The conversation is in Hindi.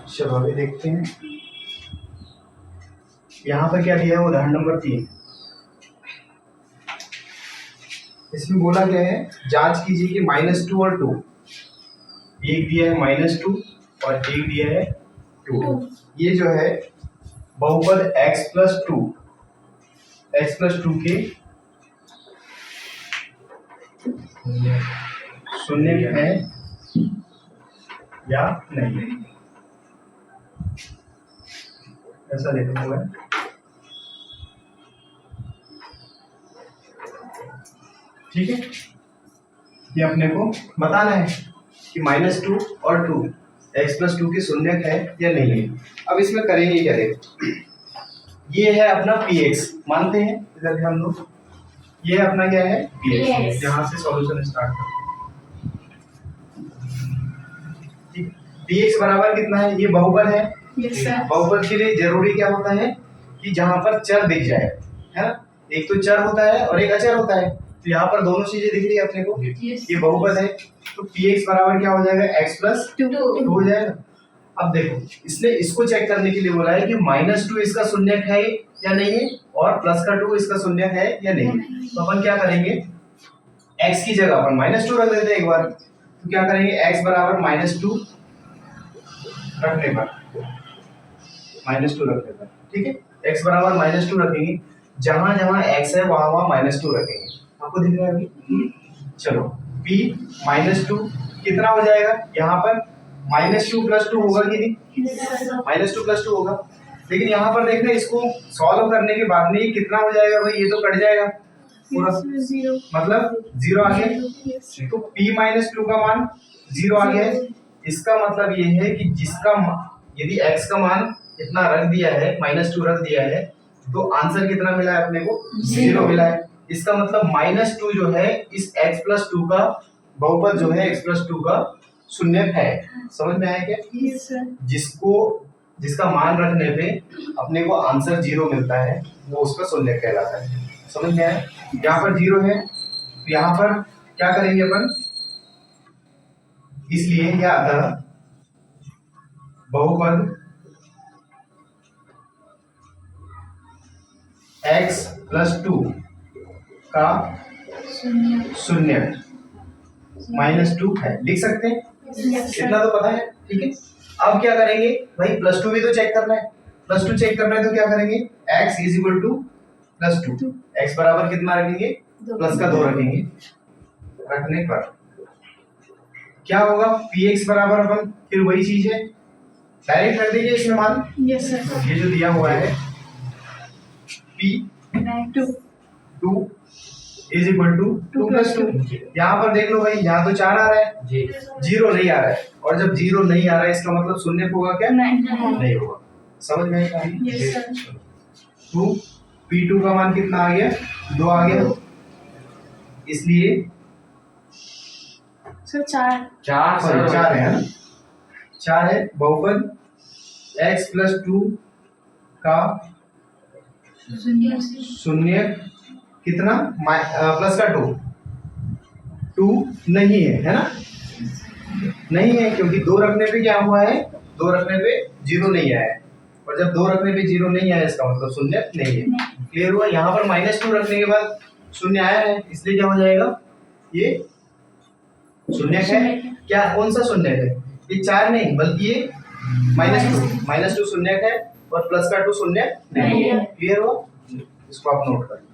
चलो अभी देखते हैं यहाँ पर क्या दिया है। उदाहरण नंबर 3, इसमें बोला क्या है, जांच कीजिए कि -2 और 2, एक दिया है -2 और एक दिया है 2, ये जो है बहुपद x+2 के शून्य है या नहीं, ऐसा लिखा हुआ है। ठीक है, ये अपने को बताना है कि -2 और 2 x+2 के शून्य है या नहीं है। अब इसमें करेंगे क्या, देखो ये है अपना px, मानते हैं इधर हम लोग, ये अपना क्या है px, यहाँ से सॉल्यूशन स्टार्ट करते हैं। px बराबर कितना है, ये बहुपद है। बहुपद के लिए जरूरी क्या होता है कि जहां पर चर दिख जाए, है ना, एक तो चर होता है और एक अचर होता है, तो यहाँ पर दोनों चीजें दिख रही है अपने को। ये बहुपद है तो px बराबर क्या हो जाएगा, x+2 हो जाएगा। अब देखो इसने इसको चेक करने के लिए बोला है कि -2 इसका शून्यक है या नहीं है और +2 इसका शून्यक है या नहीं। तो अपन क्या करेंगे, x की जगह अपन -2 रख देते हैं एक बार। तो क्या करेंगे, x बराबर -2 रखने पर -2 रख देते हैं, ठीक है। x बराबर -2 रखेंगे, जहां जहां x है वहां वहां -2 रखेंगे। आपको दिख रहा है अभी। चलो p -2 कितना हो जाएगा, यहाँ पर -2 + 2 होगा कि नहीं, -2 + 2 होगा। लेकिन यहाँ पर देखना, इसको सॉल्व करने के बाद में ये कितना हो जाएगा भाई, ये तो कट जाएगा पूरा, मतलब 0 आ गया। तो p -2 का मान 0 आ गया है। इसका मतलब ये है कि जिसका यदि x का मान इतना रख दिया है, -2 रख दिया है, तो आंसर कितना मिला है अपने को, 0 मिला है। इसका मतलब -2 जो है इस x+2 का बहुपद जो है x+2 का शून्य है। समझ में आया क्या? Yes sir. जिसका मान रखने पे अपने को आंसर 0 मिलता है, वो उसका शून्य कहलाता है। समझ में आया? यहाँ पर 0 है तो यहाँ पर क्या करेंगे अपन, इसलिए क्या आता है, बहुपद x+2 का शून्य -2 है, लिख सकते हैं, इतना तो पता है, ठीक है। अब क्या करेंगे भाई, +2 भी तो चेक करना है, +2 चेक करना है तो क्या करेंगे, x +2, x बराबर कितना रखेंगे, प्लस का 2 रखेंगे। रखने पर क्या होगा, px बराबर अपन फिर वही चीज है, डायरेक्ट रख दीजिए इसमें मान। Yes sir. ये जो दिया हुआ है p2 2 + 2, यहाँ पर देख लो भाई, यहाँ तो 4 आ रहा है, 0 नहीं आ रहा है, और जब 0 नहीं आ रहा है इसका मतलब शून्य होगा क्या, नहीं होगा। समझ में आया? Yes sir. तो p2 का मान कितना आ गया, 2 आ गया, इसलिए सर 4 है ना, 4 है। बहुपद x+2 का शून्य कितना, प्लस का 2 नहीं है ना, नहीं है, क्योंकि 2 रखने पे क्या हुआ है, 2 रखने पे 0 नहीं आया है, और जब 2 रखने पे 0 नहीं आया इसका मतलब शून्य नहीं है। क्लियर हुआ? यहाँ पर -2 रखने के बाद शून्य आया है, इसलिए क्या हो जाएगा, ये शून्य है। क्या, कौन सा शून्य है, ये 4 नहीं बल्कि ये -2 शून्य है और +2 शून्य नहीं है। क्लियर हुआ? इसको आप नोट करें।